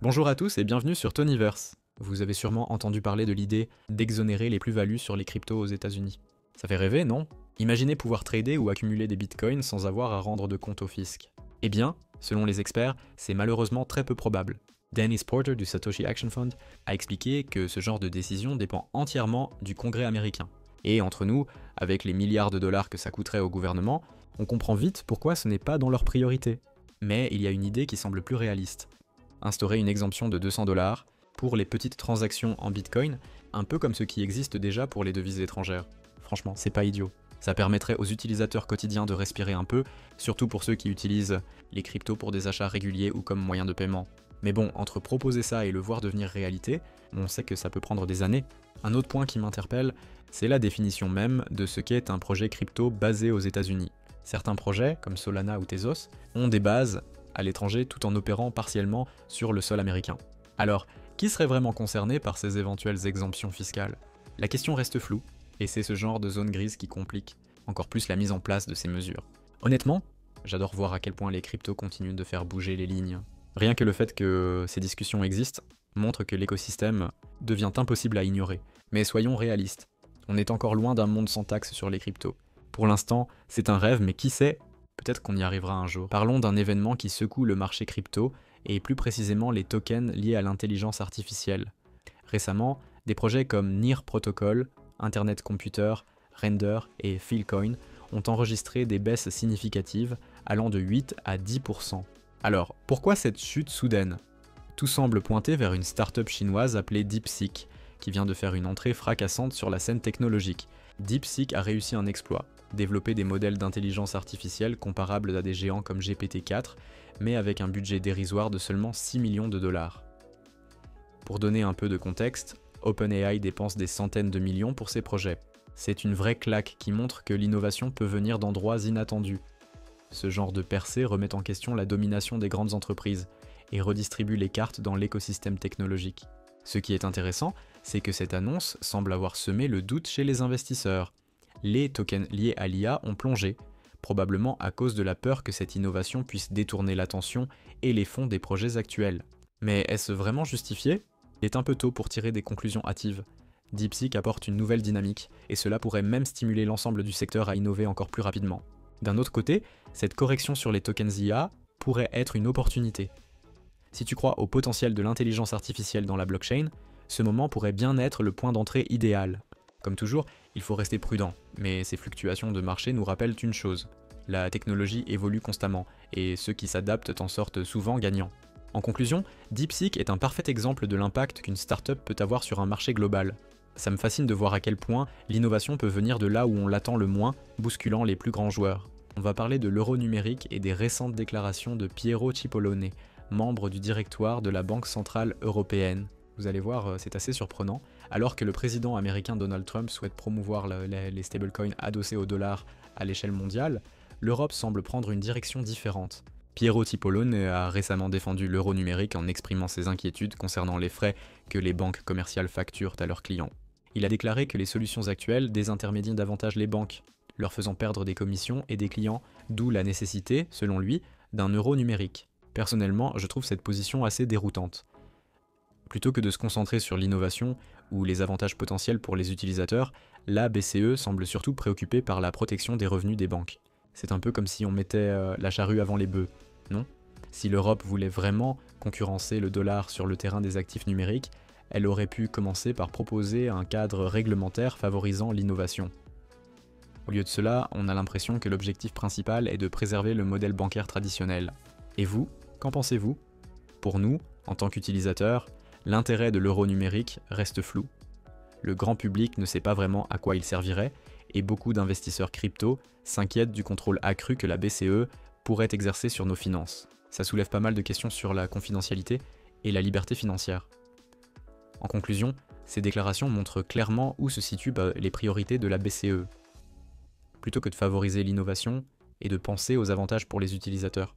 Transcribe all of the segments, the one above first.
Bonjour à tous et bienvenue sur Tonyverse. Vous avez sûrement entendu parler de l'idée d'exonérer les plus-values sur les cryptos aux États-Unis. Ça fait rêver, non? Imaginez pouvoir trader ou accumuler des bitcoins sans avoir à rendre de compte au fisc. Eh bien, selon les experts, c'est malheureusement très peu probable. Dennis Porter du Satoshi Action Fund a expliqué que ce genre de décision dépend entièrement du Congrès américain. Et entre nous, avec les milliards de dollars que ça coûterait au gouvernement, on comprend vite pourquoi ce n'est pas dans leur priorité. Mais il y a une idée qui semble plus réaliste. Instaurer une exemption de 200 dollars pour les petites transactions en bitcoin, un peu comme ce qui existe déjà pour les devises étrangères. Franchement, c'est pas idiot. Ça permettrait aux utilisateurs quotidiens de respirer un peu, surtout pour ceux qui utilisent les cryptos pour des achats réguliers ou comme moyen de paiement. Mais bon, entre proposer ça et le voir devenir réalité, on sait que ça peut prendre des années. Un autre point qui m'interpelle, c'est la définition même de ce qu'est un projet crypto basé aux États-Unis. Certains projets, comme Solana ou Tezos, ont des bases à l'étranger tout en opérant partiellement sur le sol américain. Alors, qui serait vraiment concerné par ces éventuelles exemptions fiscales? La question reste floue, et c'est ce genre de zone grise qui complique encore plus la mise en place de ces mesures. Honnêtement, j'adore voir à quel point les cryptos continuent de faire bouger les lignes. Rien que le fait que ces discussions existent montre que l'écosystème devient impossible à ignorer. Mais soyons réalistes, on est encore loin d'un monde sans taxes sur les cryptos. Pour l'instant, c'est un rêve, mais qui sait, peut-être qu'on y arrivera un jour. Parlons d'un événement qui secoue le marché crypto, et plus précisément les tokens liés à l'intelligence artificielle. Récemment, des projets comme NEAR Protocol, Internet Computer, Render et Filecoin ont enregistré des baisses significatives allant de 8 à 10%. Alors, pourquoi cette chute soudaine? Tout semble pointer vers une start-up chinoise appelée DeepSeek, qui vient de faire une entrée fracassante sur la scène technologique. DeepSeek a réussi un exploit, développer des modèles d'intelligence artificielle comparables à des géants comme GPT-4, mais avec un budget dérisoire de seulement 6 millions de dollars. Pour donner un peu de contexte, OpenAI dépense des centaines de millions pour ses projets. C'est une vraie claque qui montre que l'innovation peut venir d'endroits inattendus. Ce genre de percée remet en question la domination des grandes entreprises et redistribue les cartes dans l'écosystème technologique. Ce qui est intéressant, c'est que cette annonce semble avoir semé le doute chez les investisseurs. Les tokens liés à l'IA ont plongé, probablement à cause de la peur que cette innovation puisse détourner l'attention et les fonds des projets actuels. Mais est-ce vraiment justifié? Il est un peu tôt pour tirer des conclusions hâtives. DeepSeek apporte une nouvelle dynamique, et cela pourrait même stimuler l'ensemble du secteur à innover encore plus rapidement. D'un autre côté, cette correction sur les tokens IA pourrait être une opportunité. Si tu crois au potentiel de l'intelligence artificielle dans la blockchain, ce moment pourrait bien être le point d'entrée idéal. Comme toujours, il faut rester prudent, mais ces fluctuations de marché nous rappellent une chose. La technologie évolue constamment, et ceux qui s'adaptent en sortent souvent gagnants. En conclusion, DeepSeek est un parfait exemple de l'impact qu'une startup peut avoir sur un marché global. Ça me fascine de voir à quel point l'innovation peut venir de là où on l'attend le moins, bousculant les plus grands joueurs. On va parler de l'euro numérique et des récentes déclarations de Piero Cipollone, membre du directoire de la Banque Centrale Européenne. Vous allez voir, c'est assez surprenant. Alors que le président américain Donald Trump souhaite promouvoir les stablecoins adossés au dollar à l'échelle mondiale, l'Europe semble prendre une direction différente. Piero Cipollone a récemment défendu l'euro numérique en exprimant ses inquiétudes concernant les frais que les banques commerciales facturent à leurs clients. Il a déclaré que les solutions actuelles désintermédient davantage les banques, leur faisant perdre des commissions et des clients, d'où la nécessité, selon lui, d'un euro numérique. Personnellement, je trouve cette position assez déroutante. Plutôt que de se concentrer sur l'innovation ou les avantages potentiels pour les utilisateurs, la BCE semble surtout préoccupée par la protection des revenus des banques. C'est un peu comme si on mettait la charrue avant les bœufs, non? Si l'Europe voulait vraiment concurrencer le dollar sur le terrain des actifs numériques, elle aurait pu commencer par proposer un cadre réglementaire favorisant l'innovation. Au lieu de cela, on a l'impression que l'objectif principal est de préserver le modèle bancaire traditionnel. Et vous, qu'en pensez-vous? Pour nous, en tant qu'utilisateurs, l'intérêt de l'euro numérique reste flou. Le grand public ne sait pas vraiment à quoi il servirait, et beaucoup d'investisseurs crypto s'inquiètent du contrôle accru que la BCE pourrait exercer sur nos finances. Ça soulève pas mal de questions sur la confidentialité et la liberté financière. En conclusion, ces déclarations montrent clairement où se situent les priorités de la BCE, plutôt que de favoriser l'innovation et de penser aux avantages pour les utilisateurs.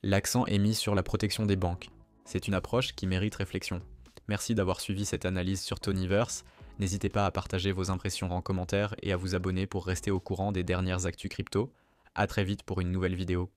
L'accent est mis sur la protection des banques. C'est une approche qui mérite réflexion. Merci d'avoir suivi cette analyse sur Tonyverse. N'hésitez pas à partager vos impressions en commentaire et à vous abonner pour rester au courant des dernières actus crypto. À très vite pour une nouvelle vidéo.